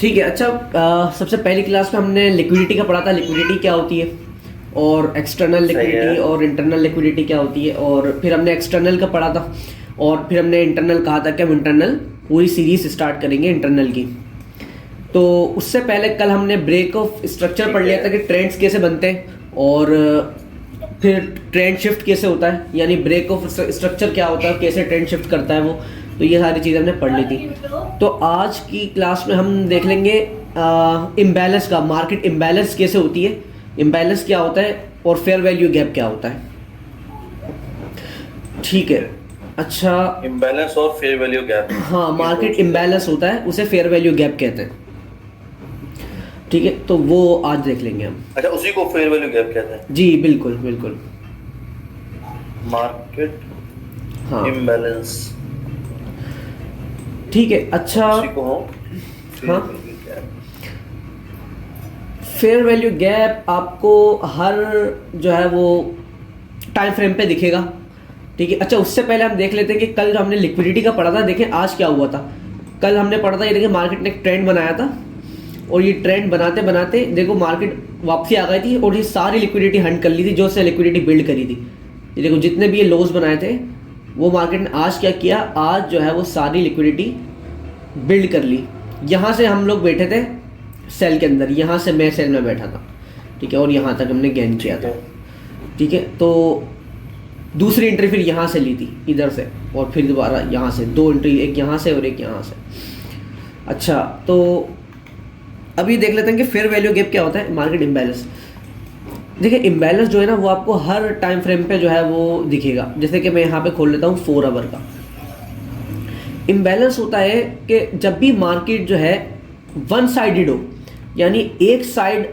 ठीक है। अच्छा, सबसे पहली क्लास में हमने लिक्विडिटी का पढ़ा था, लिक्विडिटी क्या होती है, और एक्सटर्नल सही है। लिक्विडिटी और इंटरनल लिक्विडिटी क्या होती है, और फिर हमने एक्सटर्नल का पढ़ा था, और फिर हमने इंटरनल कहा था कि हम इंटरनल पूरी सीरीज स्टार्ट करेंगे इंटरनल की। तो उससे पहले कल हमने ब्रेक ऑफ स्ट्रक्चर पढ़ लिया था कि ट्रेंड्स कैसे बनते हैं, और फिर ट्रेंड शिफ्ट कैसे होता है, यानी ब्रेक ऑफ स्ट्रक्चर क्या होता है, कैसे ट्रेंड शिफ्ट करता है वो। तो ये सारी चीज़ें हमने पढ़ ली थी। तो आज की क्लास में हम देख लेंगे इम्बैलेंस का, मार्केट इम्बैलेंस कैसे होती है, इम्बैलेंस क्या होता है, और फेयर वैल्यू गैप क्या होता है। ठीक है। अच्छा, इम्बैलेंस और फेयर वैल्यू गैप। हाँ, मार्केट इम्बैलेंस होता है, उसे फेयर वैल्यू गैप कहते हैं। ठीक है, तो वो आज देख लेंगे हम। अच्छा, उसी को फेयर वैल्यू गैप कहते हैं। जी बिल्कुल बिल्कुल। मार्केट हाँ इम्बैलेंस, ठीक है। अच्छा, उसी को हम फेयर हाँ, value gap. Fair value gap आपको हर जो है वो टाइम फ्रेम पे दिखेगा। ठीक है। अच्छा, उससे पहले हम देख लेते हैं कि कल जो हमने लिक्विडिटी का पढ़ा था, देखें आज क्या हुआ था। कल हमने पढ़ा था, ये देखिए मार्केट ने एक ट्रेंड बनाया था, और ये ट्रेंड बनाते बनाते देखो मार्केट वापसी आ गई थी, और ये सारी लिक्विडिटी हंट कर ली थी जो से लिक्विडिटी बिल्ड करी थी। ये देखो जितने भी ये लोज बनाए थे, वो मार्केट ने आज क्या किया, आज जो है वो सारी लिक्विडिटी बिल्ड कर ली। यहाँ से हम लोग बैठे थे सेल के अंदर, यहाँ से मैं सेल में बैठा था। ठीक है, और यहाँ तक हमने गेन किया था। ठीक है, तो दूसरी एंट्री फिर यहाँ से ली थी, इधर से, और फिर दोबारा यहाँ से दो एंट्री, एक यहाँ से और एक यहाँ से। अच्छा, तो अभी देख लेते हैं कि फेयर वैल्यू गैप क्या होता है, मार्केट इम्बैलेंस। देखिए इम्बैलेंस जो है ना, वो आपको हर टाइम फ्रेम पे जो है वो दिखेगा। जैसे कि मैं यहाँ पे खोल लेता हूँ 4 आवर का। इम्बैलेंस होता है कि जब भी मार्केट जो है वन साइडेड हो, यानी एक साइड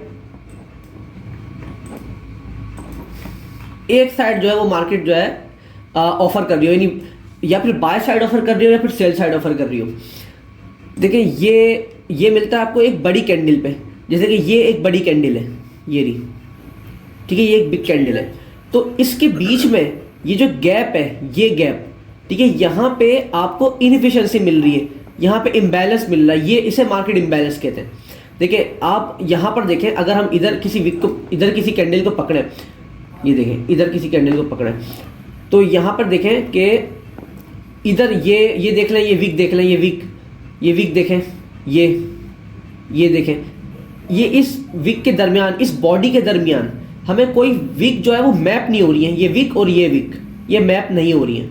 जो है वो मार्केट जो है ऑफर कर रही हो, यानी या फिर बाय साइड ऑफर कर रही हो या फिर सेल साइड ऑफर कर रही हो। देखिए ये मिलता है आपको एक बड़ी कैंडल पे, जैसे कि ये एक बड़ी कैंडल है, ये रही। ठीक है, ये एक बिग कैंडल है। तो इसके बीच में ये जो गैप है, ये गैप, ठीक है, यहाँ पे आपको इनएफिशिएंसी मिल रही है, यहाँ पे इम्बैलेंस मिल रहा है, ये इसे मार्केट इम्बैलेंस कहते हैं। देखिए आप यहाँ पर देखें, अगर हम इधर किसी विक को, इधर किसी कैंडल को पकड़े, ये देखें इधर किसी कैंडल को पकड़े, तो यहाँ पर देखें कि इधर ये देख लें, ये विक देख लें, ये विक देखें, ये देखें, ये इस विक के दरमियान, इस बॉडी के दरमियान हमें कोई विक जो है वो मैप नहीं हो रही है। ये विक और ये विक, ये मैप नहीं हो रही है।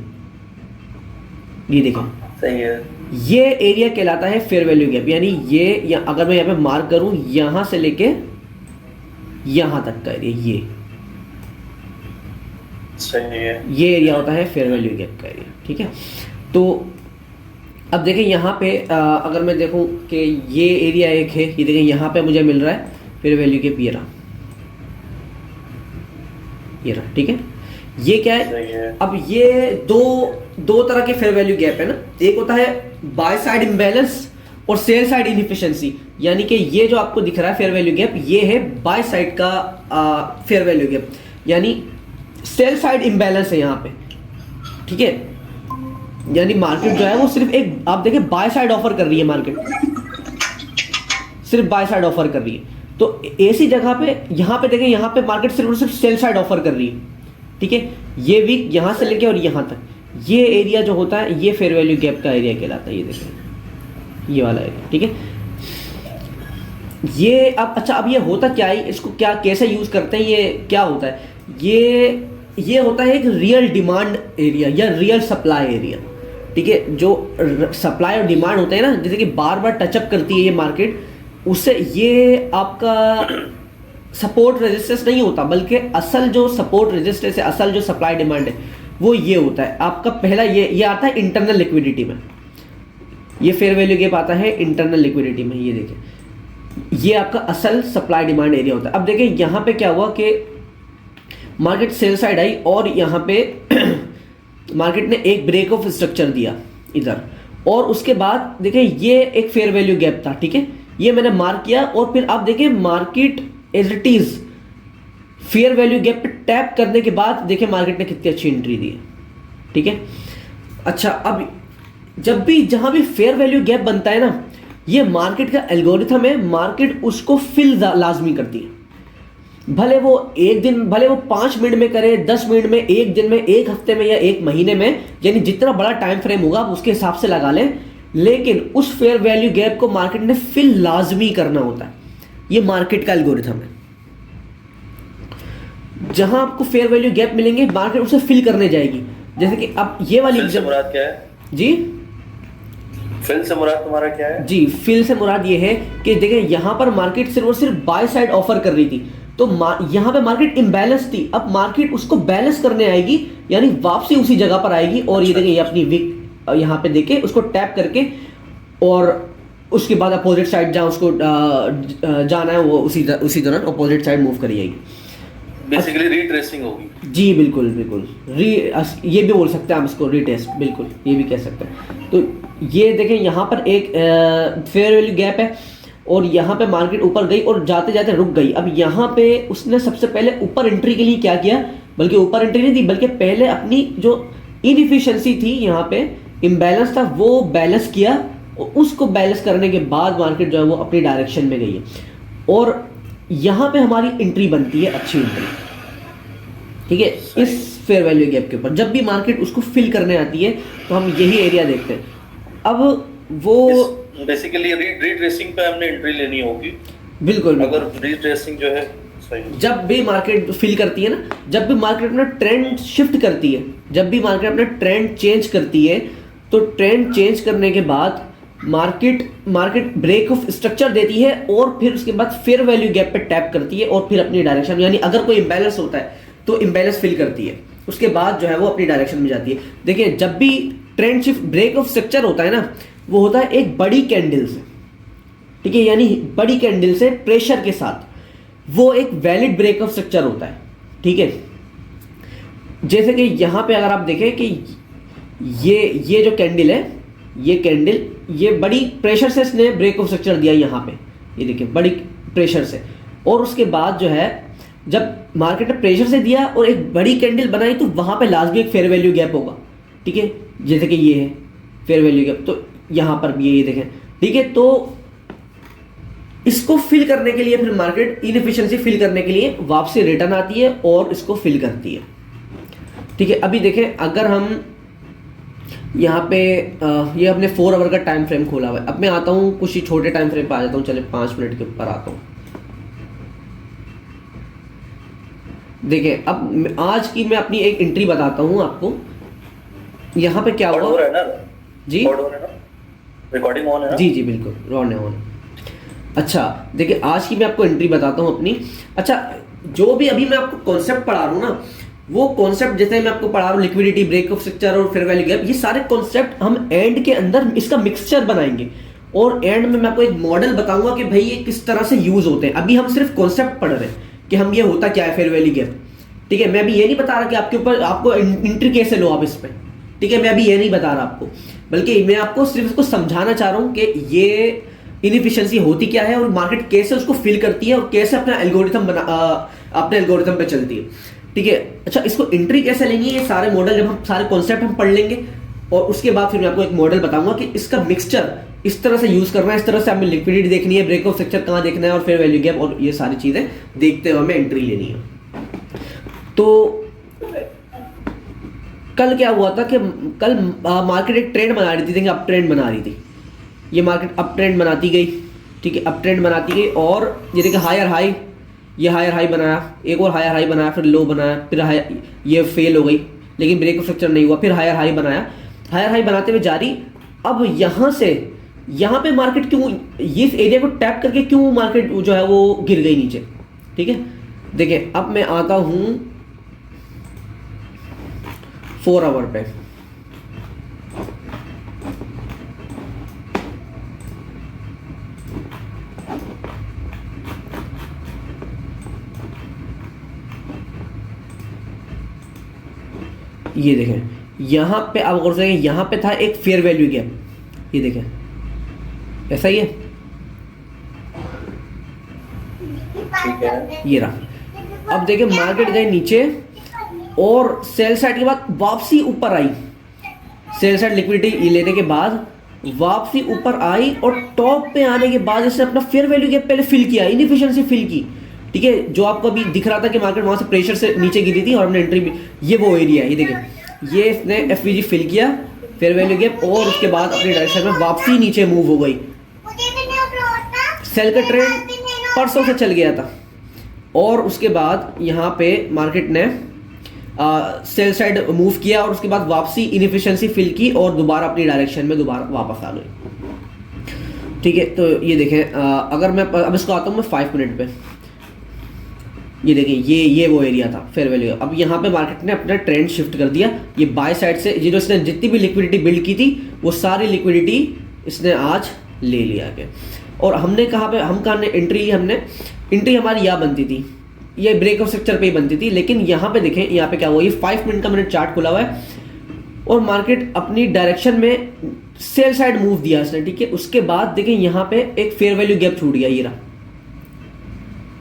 ये देखें, सही है, ये एरिया कहलाता है फेयर वैल्यू गैप। यानी ये अगर मैं यहाँ पे मार्क करूं, यहां से लेके यहां तक का एरिया, ये सही है, ये एरिया होता है फेयर वैल्यू गैप का एरिया। ठीक है, तो अब देखें यहाँ पे अगर मैं देखूं कि ये एरिया एक है, ये देखें यहाँ पे मुझे मिल रहा है फेयर वैल्यू गैप, ये रहा। ठीक है, ये क्या है, अब ये दो तरह के फेयर वैल्यू गैप है ना। एक होता है बाय साइड इम्बैलेंस और सेल साइड इनएफिशिएंसी। यानी कि ये जो आपको दिख रहा है फेयर वैल्यू गैप, ये है बाय साइड का फेयर वैल्यू गैप, यानी सेल साइड इम्बैलेंस है यहाँ पे। ठीक है, यानी मार्केट जो है वो सिर्फ एक, आप देखें बाय साइड ऑफर कर रही है, मार्केट सिर्फ बाय साइड ऑफर कर रही है। तो ऐसी जगह पे यहाँ पे देखें, यहाँ पे मार्केट सिर्फ और सिर्फ सेल साइड ऑफर कर रही है। ठीक है, ये वीक यहाँ से लेके और यहाँ तक, ये एरिया जो होता है ये फेयर वैल्यू गैप का एरिया कहलाता है। ये देखें, ये वाला एरिया। ठीक है, ये अब अच्छा, अब ये होता क्या है, इसको क्या कैसे यूज करते हैं, ये क्या होता है, ये होता है एक रियल डिमांड एरिया या रियल सप्लाई एरिया। ठीक है, जो सप्लाई और डिमांड होते हैं ना, जैसे कि बार बार टचअप करती है ये मार्केट, उससे ये आपका सपोर्ट रेजिस्टेंस नहीं होता, बल्कि असल जो सपोर्ट रेजिस्टेंस है, असल जो सप्लाई डिमांड है, वो ये होता है आपका पहला, ये आता है इंटरनल लिक्विडिटी में। ये फेयर वैल्यू गैप आता है इंटरनल लिक्विडिटी में। ये देखिए, ये आपका असल सप्लाई डिमांड एरिया होता है। अब देखिए यहाँ पे क्या हुआ कि मार्केट सेल साइड आई, और यहाँ पे मार्केट ने एक ब्रेक ऑफ स्ट्रक्चर दिया इधर, और उसके बाद देखिए ये एक फेयर वैल्यू गैप था। ठीक है, ये मैंने मार्क किया, और फिर आप देखिए market as it is fair value gap पे टैप करने के बाद देखिए मार्केट ने कितनी अच्छी एंट्री दी है। ठीक है, अच्छा, अब जब भी जहां भी फेयर वैल्यू गैप बनता है ना, ये मार्केट का एल्गोरिथम है, मार्केट उसको फिल लाजमी करती है। भले वो 5 मिनट में करे, 10 मिनट में, 1 दिन में, 1 हफ्ते में या 1 महीने में, यानी जितना बड़ा टाइम फ्रेम होगा आप उसके हिसाब से लगा लें, लेकिन उस फेयर वैल्यू गैप को मार्केट ने फिल लाजमी करना होता है। ये मार्केट का एल्गोरिथम है। जहां आपको फेयर वैल्यू गैप मिलेंगे मार्केट उसे फिल करने जाएगी। जैसे कि अब ये वाली फिल से मुराद क्या है जी, फिल से मुराद तुम्हारा क्या है? जी फिल से मुराद ये है कि देखिए यहां पर मार्केट सिर्फ और सिर्फ बाय साइड ऑफर कर रही थी, तो यहां पे मार्केट इम्बैलेंस थी। अब मार्केट उसको बैलेंस करने आएगी, यानी वापसी उसी जगह पर आएगी। और ये देखिए ये अपनी विक यहां पे देखे उसको टैप करके, और उसके बाद अपोजिट साइड जहां उसको जाना है वो उसी दौरान अपोजिट साइड मूव करी जाएगी। बेसिकली रीट्रेसिंग होगी। जी बिल्कुल बिल्कुल, ये भी बोल सकते हैं हम इसको, रीटेस्ट, बिल्कुल ये भी कह सकते हैं। तो ये देखें यहाँ पर एक फेयर वैल्यू गैप है, और यहाँ पे मार्केट ऊपर गई और जाते जाते रुक गई। अब यहाँ पे उसने सबसे पहले ऊपर एंट्री के लिए क्या किया, बल्कि ऊपर एंट्री नहीं थी, बल्कि पहले अपनी जो इनएफिशिएंसी थी, यहाँ पे इम्बैलेंस था, वो बैलेंस किया, और उसको बैलेंस करने के बाद मार्केट जो है वो अपनी डायरेक्शन में गई है। और यहाँ पे हमारी एंट्री बनती है, अच्छी एंट्री, ठीक है, इस फेयर वैल्यू गैप के ऊपर। जब भी मार्केट उसको फिल करने आती है तो हम यही एरिया देखते हैं। अब वो बेसिकली रीट्रेसिंग पे हमने एंट्री लेनी होगी। बिल्कुल, अगर रीट्रेसिंग जो है सही, जब भी मार्केट फिल करती है ना, जब भी मार्केट अपना ट्रेंड शिफ्ट करती है, जब भी मार्केट अपना ट्रेंड चेंज करती है, तो ट्रेंड चेंज करने के बाद मार्केट ब्रेक ऑफ स्ट्रक्चर देती है, और फिर उसके बाद फेयर वैल्यू गैप पे टैप करती है, और फिर अपनी डायरेक्शन, यानी अगर कोई इम्बैलेंस होता है तो इम्बैलेंस फिल करती है, उसके बाद जो है वो अपनी डायरेक्शन में जाती है। देखिए जब भी trend shift break of structure होता है ना, वो होता है एक बड़ी कैंडल से, ठीक है, यानी बड़ी कैंडल से प्रेशर के साथ, वो एक वैलिड ब्रेक ऑफ स्ट्रक्चर होता है, ठीक है। जैसे कि यहां पे अगर आप देखें कि ये जो कैंडल है, ये कैंडल, ये बड़ी प्रेशर से इसने ब्रेक ऑफ स्ट्रक्चर दिया यहां पे, ये देखिए बड़ी प्रेशर से, और उसके बाद जो है जब मार्केट ने प्रेशर से दिया और एक बड़ी कैंडल बनाई, तो वहां पे लाजमी एक फेयर वैल्यू गैप होगा, ठीक है, जैसे कि ये है फेयर वैल्यू गैप, तो यहां पर भी ये देखें, ठीक है। तो इसको फिल करने के लिए फिर मार्केट इनएफिशिएंसी फिल करने के लिए वापसी रिटर्न आती है और इसको फिल करती है, ठीक है। अभी देखें अगर हम यहाँ पे ये अपने 4 आवर का टाइम फ्रेम खोला हुआ है। अब मैं आता हूँ कुछ ही छोटे टाइम फ्रेम पे आ जाता हूँ, चले 5 मिनट के ऊपर आता हूँ। देखिए अब आज की मैं अपनी एक एंट्री बताता हूँ आपको। यहाँ पे क्या हुआ जी, रिकॉर्डिंग ऑन है ना? जी जी बिल्कुल ऑन है, ऑन। अच्छा देखिए आज की मैं आपको एंट्री बताता हूँ अपनी। अच्छा जो भी अभी मैं आपको कॉन्सेप्ट पढ़ा रहा हूँ ना, वो कॉन्सेप्ट जैसे मैं आपको पढ़ा रहा हूँ, लिक्विडिटी, ब्रेक ऑफ स्ट्रक्चर और फेयर वैल्यू गैप, ये सारे कॉन्सेप्ट हम एंड के अंदर इसका मिक्सचर बनाएंगे, और एंड में मैं आपको एक मॉडल बताऊंगा कि भाई ये किस तरह से यूज होते हैं। अभी हम सिर्फ कॉन्सेप्ट पढ़ रहे हैं कि हम ये होता क्या है फेयर वैल्यू गैप, ठीक है। मैं अभी ये नहीं बता रहा कि आपके ऊपर आपको एंट्री कैसे लो आप इस पर, ठीक है, मैं अभी ये नहीं बता रहा आपको, बल्कि मैं आपको सिर्फ इसको समझाना चाह रहा हूँ कि ये इनएफिशिएंसी होती क्या है और मार्केट कैसे उसको फिल करती है और कैसे अपना एल्गोरिथम अपने एल्गोरिथम पे चलती है, ठीक है। अच्छा इसको एंट्री कैसे लेंगे, ये सारे मॉडल जब हम सारे कॉन्सेप्ट हम पढ़ लेंगे, और उसके बाद फिर मैं आपको एक मॉडल बताऊंगा कि इसका मिक्सचर इस तरह से यूज करना है, इस तरह से हमें लिक्विडिटी देखनी है, ब्रेक ऑफ स्ट्रक्चर कहाँ देखना है, और फेयर वैल्यू गैप, और ये सारी चीजें देखते हुए हमें एंट्री लेनी है। तो कल क्या हुआ था कि कल मार्केट एक ट्रेंड बना रही थी, देखिए अप ट्रेंड बना रही थी, ये मार्केट अप ट्रेंड बनाती गई, ठीक है, अप ट्रेंड बनाती गई, और ये देखिए हायर हाई, ये हायर हाई बनाया, एक और हायर हाई बनाया, फिर लो बनाया, फिर हाई, ये फेल हो गई, लेकिन ब्रेक ऑफ स्ट्रक्चर नहीं हुआ, फिर हायर हाई बनाया, हायर हाई बनाते हुए जारी। अब यहाँ से यहाँ पे मार्केट क्यों ये इस एरिया को टैप करके क्यों मार्केट जो है वो गिर गई नीचे, ठीक है। देखिए अब मैं आता हूँ 4 आवर पे, ये देखें यहाँ पे आप गौर से यहाँ पे था एक फेयर वैल्यू गैप, ये देखें ऐसा ही है, ठीक है, ये रहा। अब देखिए मार्केट गए नीचे और सेल साइड के बाद वापसी ऊपर आई, सेल साइड लिक्विडिटी लेने के बाद वापसी ऊपर आई और टॉप पे आने के बाद इसने अपना फेयर वैल्यू गैप पहले फिल किया, इनएफिशिएंसी फिल की, ठीक है, जो आपको अभी दिख रहा था कि मार्केट वहां से प्रेशर से नीचे गिरी थी और हमने एंट्री भी, ये वो एरिया है, ये देखिए ये इसने एफवीजी फिल किया फेयर वैल्यू गैप और उसके बाद अपनी डायरेक्शन में वापसी नीचे मूव हो गई। सेल का ट्रेंड परसों से चल गया था और उसके बाद यहाँ पे मार्केट ने सेल साइड मूव किया और उसके बाद वापसी इनएफिशिएंसी फिल की और दोबारा अपनी डायरेक्शन में दोबारा वापस आ गई, ठीक है। तो ये देखें, अगर मैं अब इसको आता हूँ मैं 5 मिनट पे, ये देखें ये वो एरिया था फेयर वैल्यू। अब यहाँ पे मार्केट ने अपना ट्रेंड शिफ्ट कर दिया, ये बाय साइड से इसने जितनी भी लिक्विडिटी बिल्ड की थी वो सारी लिक्विडिटी इसने आज ले लिया के। और हमने कहाँ पे हम कहाँ एंट्री ली, हमने एंट्री हमारी यहाँ बनती थी, ये ब्रेक ऑफ स्ट्रक्चर पे ही बनती थी, लेकिन यहाँ पे देखें यहाँ पे क्या हुआ, ये 5 मिनट का मैंने चार्ट खुला हुआ है और मार्केट अपनी डायरेक्शन में सेल साइड मूव दिया इसने, ठीक है। उसके बाद देखें यहाँ पे एक फेयर वैल्यू गैप छूट गया, ये रहा,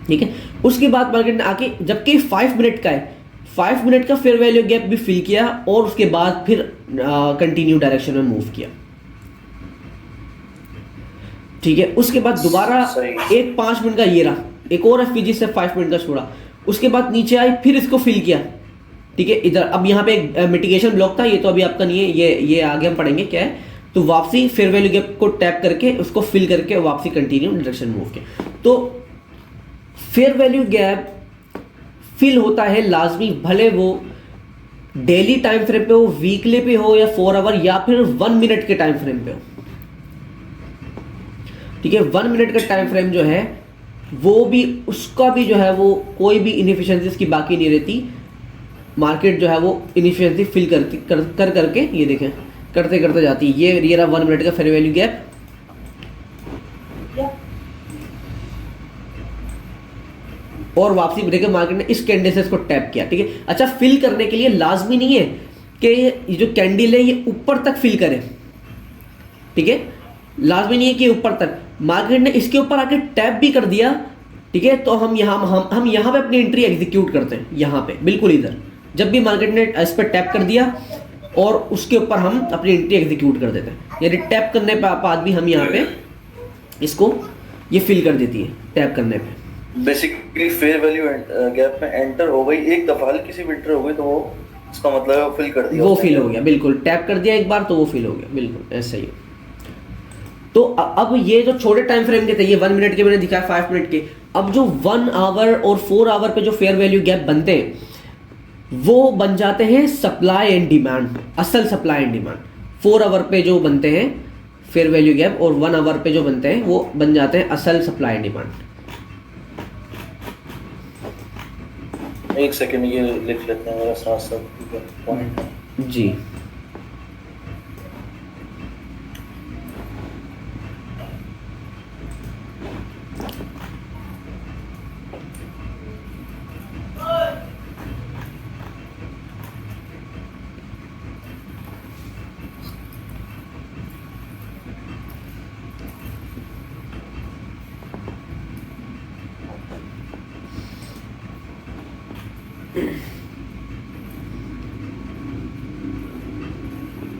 ठीक है। उसके बाद मार्केट ने आके, जबकि 5 मिनट का है, 5 मिनट का फेयर वैल्यू गैप भी फिल किया और उसके बाद फिर कंटिन्यू डायरेक्शन में मूव किया, ठीक है। उसके बाद दोबारा एक 5 मिनट का ये रहा, एक और एफपीजी से 5 मिनट का छोड़ा, उसके बाद नीचे आई फिर इसको फिल किया, ठीक है। इधर अब यहाँ पे एक मिटिगेशन ब्लॉक था, ये तो अभी आपका नहीं है, ये आगे हम पढ़ेंगे क्या है। तो वापसी फेयर वैल्यू गैप को टैप करके उसको फिल करके वापसी कंटिन्यू डायरेक्शन मूव किया। तो फेयर वैल्यू गैप फिल होता है लाजमी, भले वो डेली टाइम फ्रेम पे हो, वीकली पे हो या 4 आवर या फिर 1 मिनट के टाइम फ्रेम पे हो, ठीक है। 1 मिनट का टाइम फ्रेम जो है वो भी, उसका भी जो है वो कोई भी इनएफिशिएंसी की बाकी नहीं रहती, मार्केट जो है वो इनएफिशिएंसी फिल करके ये देखें करते करते जाती है। ये रहा 1 मिनट का फेयर वैल्यू गैप, और वापसी ब्रेक मार्केट ने इस कैंडल से इसको टैप किया, ठीक है। अच्छा, फिल करने के लिए लाजमी नहीं है कि ये जो कैंडल है ये ऊपर तक फिल करे, ठीक है, लाजमी नहीं है कि ऊपर तक, मार्केट ने इसके ऊपर आके टैप भी कर दिया, ठीक है। तो हम यहाँ पे अपनी एंट्री एग्जीक्यूट करते हैं, यहाँ पे बिल्कुल इधर, जब भी मार्केट ने इस पर टैप कर दिया और उसके ऊपर हम अपनी एंट्री एग्जीक्यूट कर देते हैं, यानी टैप करने के बाद भी हम यहाँ पे इसको ये फिल कर देती है टैप करने पे। बेसिकली फेयर वैल्यू गैप में एंटर हो गई एक दफा, हल्की सी एंटर हो गई तो वो इसका मतलब है फिल कर दिया, वो फिल हो गया, बिल्कुल टैप कर दिया एक बार तो वो फिल हो गया, बिल्कुल ऐसा ही। तो अब ये जो छोटे टाइम फ्रेम के थे, ये 1 मिनट के मैंने दिखाया, 5 मिनट के, अब जो 1 आवर और 4 आवर पे जो फेयर वैल्यू गैप बनते हैं वो बन जाते हैं सप्लाई एंड डिमांड, असल सप्लाई एंड डिमांड। 4 आवर पे जो बनते हैं फेयर वैल्यू गैप और 1 आवर पे जो बनते हैं वो बन जाते हैं असल सप्लाई एंड डिमांड। एक सेकंड ये लिख लेते हैं मेरा साथ साथ पॉइंट जी।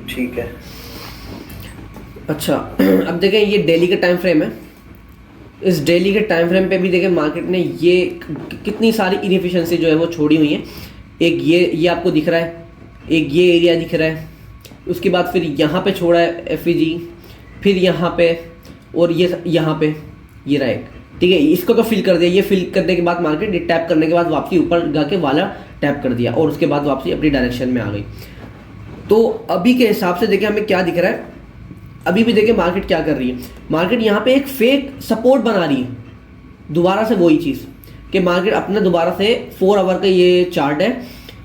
ठीक है। अच्छा, अब देखें ये डेली का टाइम फ्रेम है, इस डेली के टाइम फ्रेम पे भी देखें मार्केट ने ये कितनी सारी इनएफिशिएंसी जो है वो छोड़ी हुई है। एक ये आपको दिख रहा है, एक ये एरिया दिख रहा है, उसके बाद फिर यहाँ पे छोड़ा है एफईजी, फिर यहाँ पे, और ये यहाँ पे ये रहा एक, ठीक है। इसको तो फिल कर दिया, ये फिल करने के बाद मार्केट ये टैप करने के बाद वापसी ऊपर जाके वाला टैप कर दिया और उसके बाद वापसी अपनी डायरेक्शन में आ गई। तो अभी के हिसाब से देखिए हमें क्या दिख रहा है, अभी भी देखिए मार्केट क्या कर रही है, मार्केट यहाँ पे एक फेक सपोर्ट बना रही है, दोबारा से वही चीज़ कि मार्केट अपना दोबारा से 4 आवर का ये चार्ट है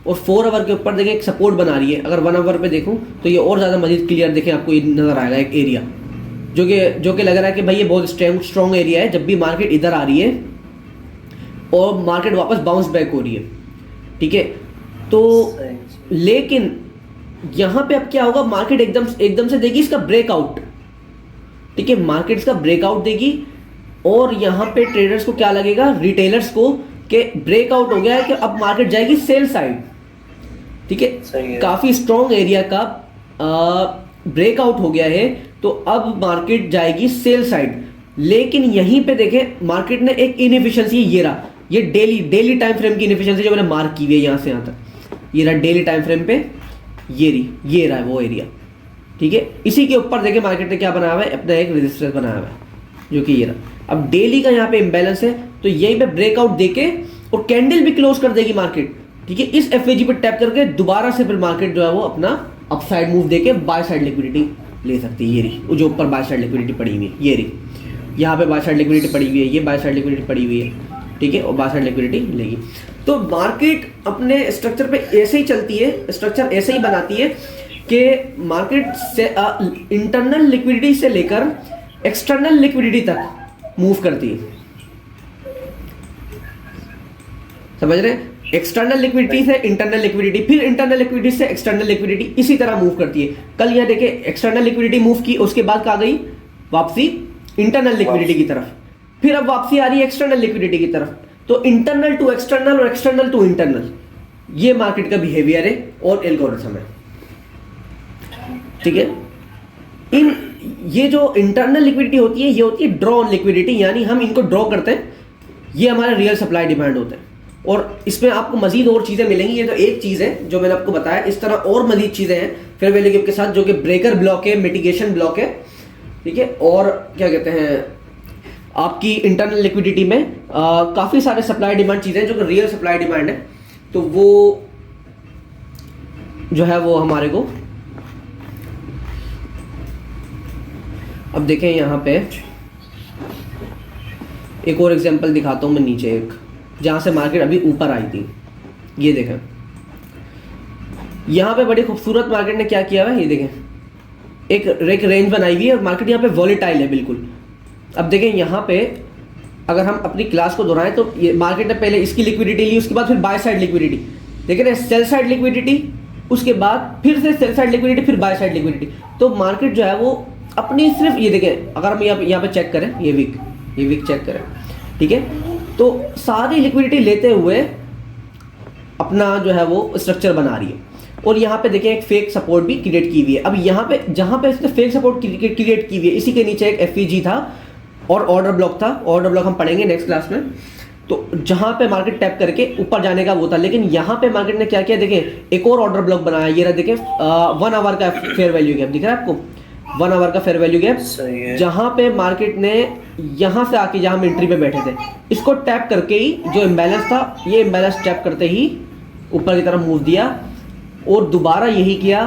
और 4 आवर के ऊपर देखिए एक सपोर्ट बना रही है। अगर 1 आवर पे देखूँ तो ये और ज़्यादा मजीद क्लियर देखें आपको ये नज़र आएगा, एक एरिया जो कि लग रहा है कि भाई ये बहुत स्ट्रॉन्ग एरिया है। जब भी मार्केट इधर आ रही है और मार्केट वापस बाउंस बैक हो रही है, ठीक है। तो लेकिन यहाँ पे अब क्या होगा, मार्केट एकदम से देगी इसका ब्रेकआउट, ठीक है, मार्केट इसका ब्रेकआउट देगी और यहाँ पे ट्रेडर्स को क्या लगेगा, रिटेलर्स को, कि ब्रेकआउट हो गया है कि अब मार्केट जाएगी सेल साइड, ठीक है। काफी स्ट्रॉन्ग एरिया का ब्रेकआउट हो गया है, तो अब मार्केट जाएगी सेल साइड। लेकिन यहीं पे देखें मार्केट ने एक इनएफिशिएंसी, ये रहा, ये डेली टाइम फ्रेम की इनएफिशिएंसी जो मैंने मार्क की हुई है यहाँ से यहाँ तक, ये रहा डेली टाइम फ्रेम पे, ये रहा है वो एरिया, ठीक है। इसी के ऊपर देखिए मार्केट ने क्या बनाया हुआ है, अपना एक रेजिस्टेंस बनाया हुआ है जो कि ये रहा। अब डेली का यहाँ पे इम्बैलेंस है, तो यहीं पे ब्रेकआउट देके और कैंडल भी क्लोज कर देगी मार्केट, ठीक है। इस एफएजी पे टैप करके दोबारा से फिर मार्केट जो है वो अपना अपसाइड मूव देके बाय साइड लिक्विडिटी ले सकती है। ये रही जो ऊपर बाय साइड लिक्विडिटी पड़ी हुई है, ये रही यहाँ पे बाय साइड लिक्विडिटी पड़ी हुई है, ये बाय साइड लिक्विडिटी पड़ी हुई है, ठीक है, और बाय साइड लिक्विडिटी लेगी। तो मार्केट अपने स्ट्रक्चर पे ऐसे ही चलती है, स्ट्रक्चर ऐसे ही बनाती है कि मार्केट से इंटरनल लिक्विडिटी से लेकर एक्सटर्नल लिक्विडिटी तक मूव करती है, समझ रहे हैं। एक्सटर्नल लिक्विडिटी से इंटरनल लिक्विडिटी, फिर इंटरनल लिक्विडिटी से एक्सटर्नल लिक्विडिटी, इसी तरह मूव करती है। कल यहाँ देखे एक्सटर्नल लिक्विडिटी मूव की, उसके बाद कहाँ गई वापसी इंटरनल लिक्विडिटी की तरफ, फिर अब वापसी आ रही है एक्सटर्नल लिक्विडिटी की तरफ। तो इंटरनल टू एक्सटर्नल और एक्सटर्नल टू इंटरनल, ये मार्केट का बिहेवियर है और एल्गोरिथम है, ठीक है। ये जो इंटरनल लिक्विडिटी होती है, ये होती है ड्रॉ ऑन लिक्विडिटी, यानी हम इनको ड्रॉ करते हैं, ये हमारा रियल सप्लाई डिमांड होता है। और इसमें आपको मजीद और चीज़ें मिलेंगी, ये तो एक चीज़ है जो मैंने आपको बताया, इस तरह और मजीद चीज़ें हैं फेयर वैल्यू गैप के साथ, जो कि ब्रेकर ब्लॉक है, मिटिगेशन ब्लॉक है, ठीक है। और क्या कहते हैं, आपकी इंटरनल लिक्विडिटी में काफ़ी सारे सप्लाई डिमांड चीज़ें जो कि रियल सप्लाई डिमांड है, तो वो जो है वो हमारे को अब देखें यहाँ पे एक और एग्जांपल दिखाता हूँ मैं नीचे, एक जहाँ से मार्केट अभी ऊपर आई थी, ये देखें यहाँ पे बड़ी खूबसूरत मार्केट ने क्या किया है, ये देखें एक रेंज बनाई हुई है और मार्केट यहाँ पे वॉलेटाइल है बिल्कुल। अब देखें यहाँ पे अगर हम अपनी क्लास को दोहराएं तो ये मार्केट ने पहले इसकी लिक्विडिटी ली, उसके बाद फिर बाय साइड लिक्विडिटी, देखें ना सेल साइड लिक्विडिटी, उसके बाद फिर से सेल साइड लिक्विडिटी, फिर बाय साइड लिक्विडिटी। तो मार्केट जो है वो अपनी सिर्फ ये देखें, अगर हम यहाँ पे चेक करें, ये वीक चेक करें, ठीक है, तो सारी लिक्विडिटी लेते हुए अपना जो है वो स्ट्रक्चर बना रही है। और यहाँ पे देखिए एक फेक सपोर्ट भी क्रिएट की हुई है। अब यहाँ पे जहाँ पे इसने फेक सपोर्ट क्रिएट की हुई है, इसी के नीचे एक एफईजी था और ऑर्डर ब्लॉक था, ऑर्डर ब्लॉक हम पढ़ेंगे नेक्स्ट क्लास में। तो जहाँ पे मार्केट टैप करके ऊपर जाने का वो था, लेकिन यहाँ पे मार्केट ने क्या किया, देखें एक और ऑर्डर ब्लॉक बनाया, ये रहा देखें 1 आवर का फेयर वैल्यू गैप दिख रहा है आपको, 1 आवर का फेयर वैल्यू गैप, जहाँ पे मार्केट ने यहाँ से आके जहाँ हम एंट्री पे बैठे थे, इसको टैप करके ही जो इम्बैलेंस था, ये इम्बैलेंस टैप करते ही ऊपर की तरफ मूव दिया और दोबारा यही किया,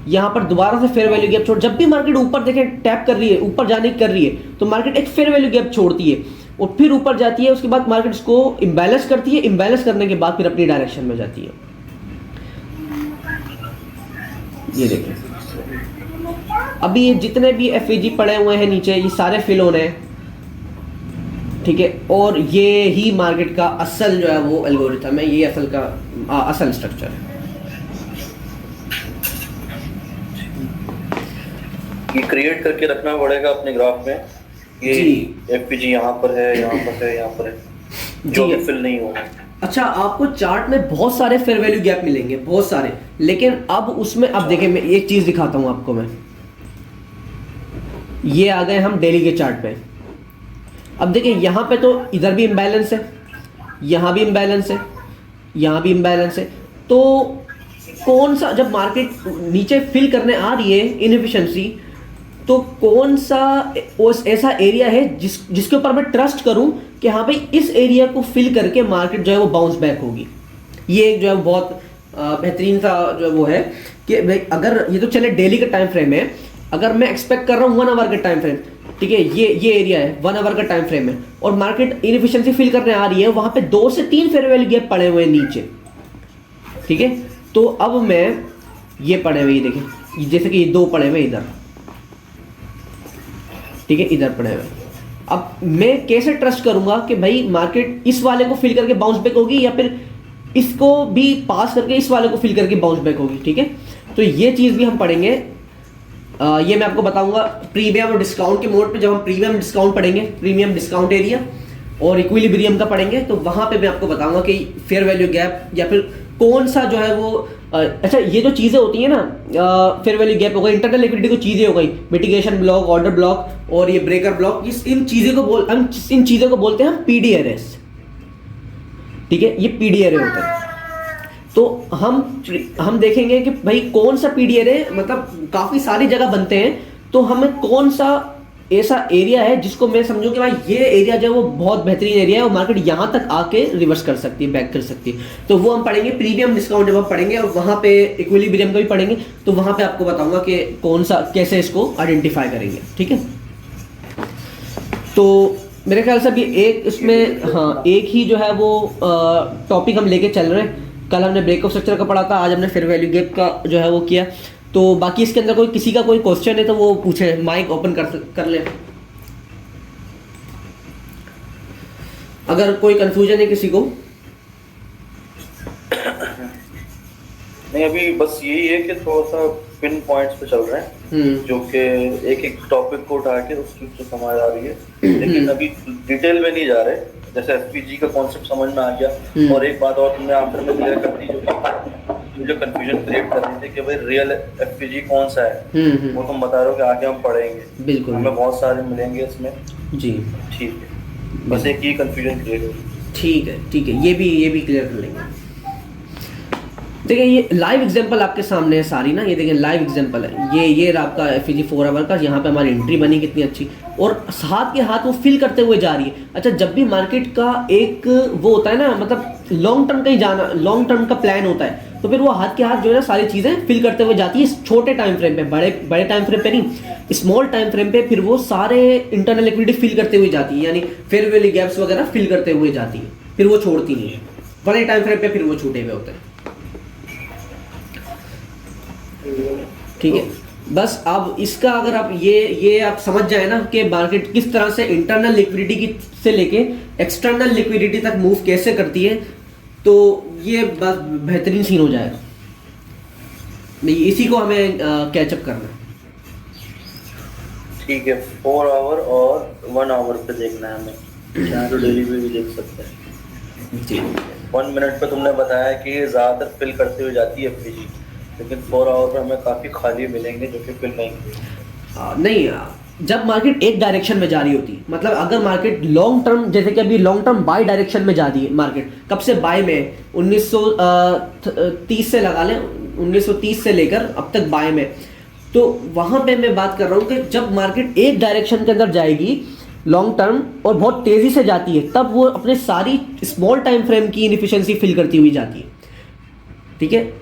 यहाँ पर दोबारा से फेयर वैल्यू गैप छोड़। जब भी मार्केट ऊपर देखें टैप कर रही है, ऊपर जाने की कर रही है, तो मार्केट एक फेयर वैल्यू गैप छोड़ती है और फिर ऊपर जाती है, उसके बाद मार्केट इसको इम्बैलेंस करती है, इम्बैलेंस करने के बाद फिर अपनी डायरेक्शन में जाती है। ये देखें अभी ये जितने भी एफईजी पड़े हुए हैं नीचे, ये सारे फिल होने हैं, ठीक है। और ये ही मार्केट का असल जो है वो एल्गोरिथम है, ये असल का असल स्ट्रक्चर है। ये क्रिएट करके रखना पड़ेगा अपने ग्राफ में, ये एफपीजी यहाँ पर है, यहाँ पर है, यहाँ पर है, जो भी फिल नहीं होगा। अच्छा, आपको चार्ट में बहुत सारे फेयर वैल्यू गैप मिलेंगे, बहुत सारे, लेकिन अब उसमें अब देखें मैं एक चीज दिखाता हूं आपको। मैं ये आ गए हम डेली के चार्ट पे। अब देखिए यहाँ पे तो इधर भी इम्बैलेंस है, यहाँ भी इम्बैलेंस है, यहाँ भी इम्बैलेंस है। तो कौन सा, जब मार्केट नीचे फिल करने आ रही है इनएफिशिएंसी, तो कौन सा ऐसा एरिया है जिसके ऊपर मैं ट्रस्ट करूं कि हाँ भाई इस एरिया को फिल करके मार्केट जो है वो बाउंस बैक होगी। ये एक जो है बहुत बेहतरीन सा जो वो है कि भाई अगर ये तो चले डेली का टाइम फ्रेम है, अगर मैं एक्सपेक्ट कर रहा हूँ 1 आवर का टाइम फ्रेम, ठीक है, ये एरिया है 1 आवर का टाइम फ्रेम है और मार्केट इनएफिशिएंसी फिल करने आ रही है, वहां पे 2 से 3 फेयर वैल्यू गैप पड़े हुए हैं नीचे, ठीक है। तो अब मैं ये पड़े हुए, देखें जैसे कि ये 2 पड़े हुए इधर, ठीक है, इधर पड़े हुए। अब मैं कैसे ट्रस्ट करूंगा कि भाई मार्केट इस वाले को फिल करके बाउंस बैक होगी या फिर इसको भी पास करके इस वाले को फिल करके बाउंस बैक होगी, ठीक है। तो ये चीज़ भी हम पढ़ेंगे, ये मैं आपको बताऊंगा प्रीमियम और डिस्काउंट के मोड पे। जब हम प्रीमियम डिस्काउंट पढ़ेंगे, प्रीमियम डिस्काउंट एरिया और इक्विलिब्रियम का पढ़ेंगे, तो वहां पे मैं आपको बताऊंगा कि फेयर वैल्यू गैप या फिर कौन सा जो है वो अच्छा ये जो चीज़ें होती हैं ना, फेयर वैल्यू गैप हो गई, इंटरनल लिक्विडिटी को चीज़ें हो गई, मिटिगेशन ब्लॉक, ऑर्डर ब्लॉक और ये ब्रेकर ब्लॉक, इन चीज़ों को बोलते हैं हम पीडी एरेस। ठीक है, ये पीडी एरे होता है। तो हम देखेंगे कि भाई कौन सा पीडी एरे, मतलब काफ़ी सारी जगह बनते हैं, तो हमें कौन सा ऐसा एरिया है जिसको मैं समझूं कि भाई ये एरिया जो है वो बहुत बेहतरीन एरिया है और मार्केट यहाँ तक आके रिवर्स कर सकती है, बैक कर सकती है। तो वो हम पढ़ेंगे प्रीमियम डिस्काउंट, जब हम पढ़ेंगे और वहाँ पे इक्विलिब्रियम का भी पढ़ेंगे, तो वहाँ पे आपको बताऊंगा कि कौन सा, कैसे इसको आइडेंटिफाई करेंगे। ठीक है, तो मेरे ख्याल से अभी एक इसमें हाँ एक ही जो है वो टॉपिक हम लेके चल रहे हैं। कल हमने ब्रेकअप स्ट्रक्चर का पढ़ा था, आज हमने फेयर वैल्यू गैप का जो है वो किया। तो बाकी इसके अंदर कोई किसी का कोई क्वेश्चन है तो वो पूछे, माइक ओपन कर ले। अगर कोई कंफ्यूजन है किसी को। नहीं, अभी बस यही है कि थोड़ा सा पिन पॉइंट्स पे चल रहे हैं, जो कि एक एक टॉपिक को उठा के उसकी समझ आ रही है, लेकिन अभी डिटेल में नहीं जा रहे। जैसे एफपीजी का कॉन्सेप्ट समझ में आ गया, और एक बात और तुमने आखिर में क्लियर कर दी, जो कंफ्यूजन क्रिएट कर रही थी कि भाई रियल एफपीजी कौन सा है, वो तुम बता रहे हो कि आगे हम पढ़ेंगे। बिल्कुल, हमें बहुत सारे मिलेंगे इसमें जी। ठीक है, बस एक ही कंफ्यूजन क्रिएट होगी। ठीक है, ये भी क्लियर कर लेंगे। देखिए ये लाइव एग्जांपल आपके सामने है सारी ना, ये देखिए लाइव एग्जांपल है, ये आपका एफईजी 4 आवर का, यहाँ पे हमारी एंट्री बनी कितनी अच्छी, और हाथ के हाथ वो फिल करते हुए जा रही है। अच्छा, जब भी मार्केट का एक वो होता है ना, मतलब लॉन्ग टर्म कहीं जाना, लॉन्ग टर्म का प्लान होता है, तो फिर वो हाथ के हाथ जो है ना सारी चीज़ें फिल करते हुए जाती है छोटे टाइम फ्रेम पे, बड़े टाइम फ्रेम पे नहीं, स्मॉल टाइम फ्रेम पे फिर वो सारे इंटरनल लिक्विडिटी फिल करते हुए जाती है, यानी फेयर वैल्यू गैप्स वगैरह फिल करते हुए जाती है, फिर वो छोड़ती नहीं है। बड़े टाइम फ्रेम पे फिर वो छूटे हुए होते हैं। ठीक है, बस अब इसका अगर आप ये आप समझ जाए ना कि मार्केट किस तरह से इंटरनल लिक्विडिटी की से लेके एक्सटर्नल लिक्विडिटी तक मूव कैसे करती है, तो ये बस बेहतरीन सीन हो जाएगा। इसी को हमें कैचअप करना है। ठीक है, 4 आवर और 1 आवर पे देखना है हमें, चाहे तो डेली पे भी देख सकते हैं जी। 1 मिनट पे तुमने बताया कि ज़्यादातर फिल करते हुए जाती है एफपीजी, लेकिन 4 आवर पे हमें काफ़ी खाली मिलेंगे जो कि फिल नहीं, जब मार्केट एक डायरेक्शन में जा रही होती, मतलब अगर मार्केट लॉन्ग टर्म, जैसे कि अभी लॉन्ग टर्म बाय डायरेक्शन में जा रही है मार्केट, कब से बाय में 1930 से लगा लें, 1930 से लेकर अब तक बाय में, तो वहाँ पे मैं बात कर रहा हूँ कि जब मार्केट एक डायरेक्शन के अंदर जाएगी लॉन्ग टर्म और बहुत तेज़ी से जाती है, तब वो अपने सारी स्मॉल टाइम फ्रेम की इनएफिशिएंसी फिल करती हुई जाती है। ठीक है,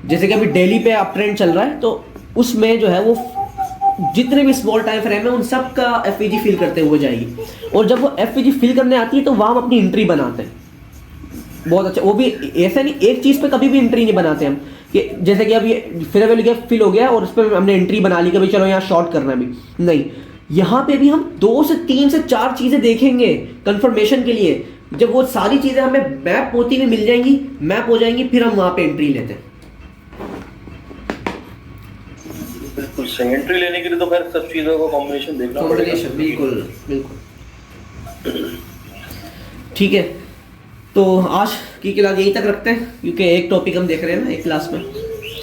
जैसे कि अभी डेली पे अप ट्रेंड चल रहा है, तो उसमें जो है वो जितने भी स्मॉल टाइम फ्रेम है उन सब का एफईजी फिल करते हुए जाएगी, और जब वो एफईजी फिल करने आती है तो वहाँ हम अपनी एंट्री बनाते हैं। बहुत अच्छा, वो भी ऐसा नहीं एक चीज़ पे कभी भी एंट्री नहीं बनाते हम, कि जैसे कि अब ये फेयर वैल्यू गैप फिल हो गया और उस पर हमने एंट्री बना ली, कभी चलो यहाँ शॉर्ट करना भी नहीं, यहाँ पे भी हम 2 से 3 से 4 चीज़ें देखेंगे कंफर्मेशन के लिए। जब वो सारी चीज़ें हमें मैप होती हुई मिल जाएंगी, मैप हो जाएंगी, फिर हम वहाँ पे एंट्री लेते हैं। बिल्कुल सही, एंट्री लेने के लिए तो खैर सब चीज़ों को कॉम्बिनेशन देखना पड़ेगा। बिल्कुल। ठीक है, तो आज की क्लास यहीं तक रखते हैं, क्योंकि एक टॉपिक हम देख रहे हैं ना एक क्लास में।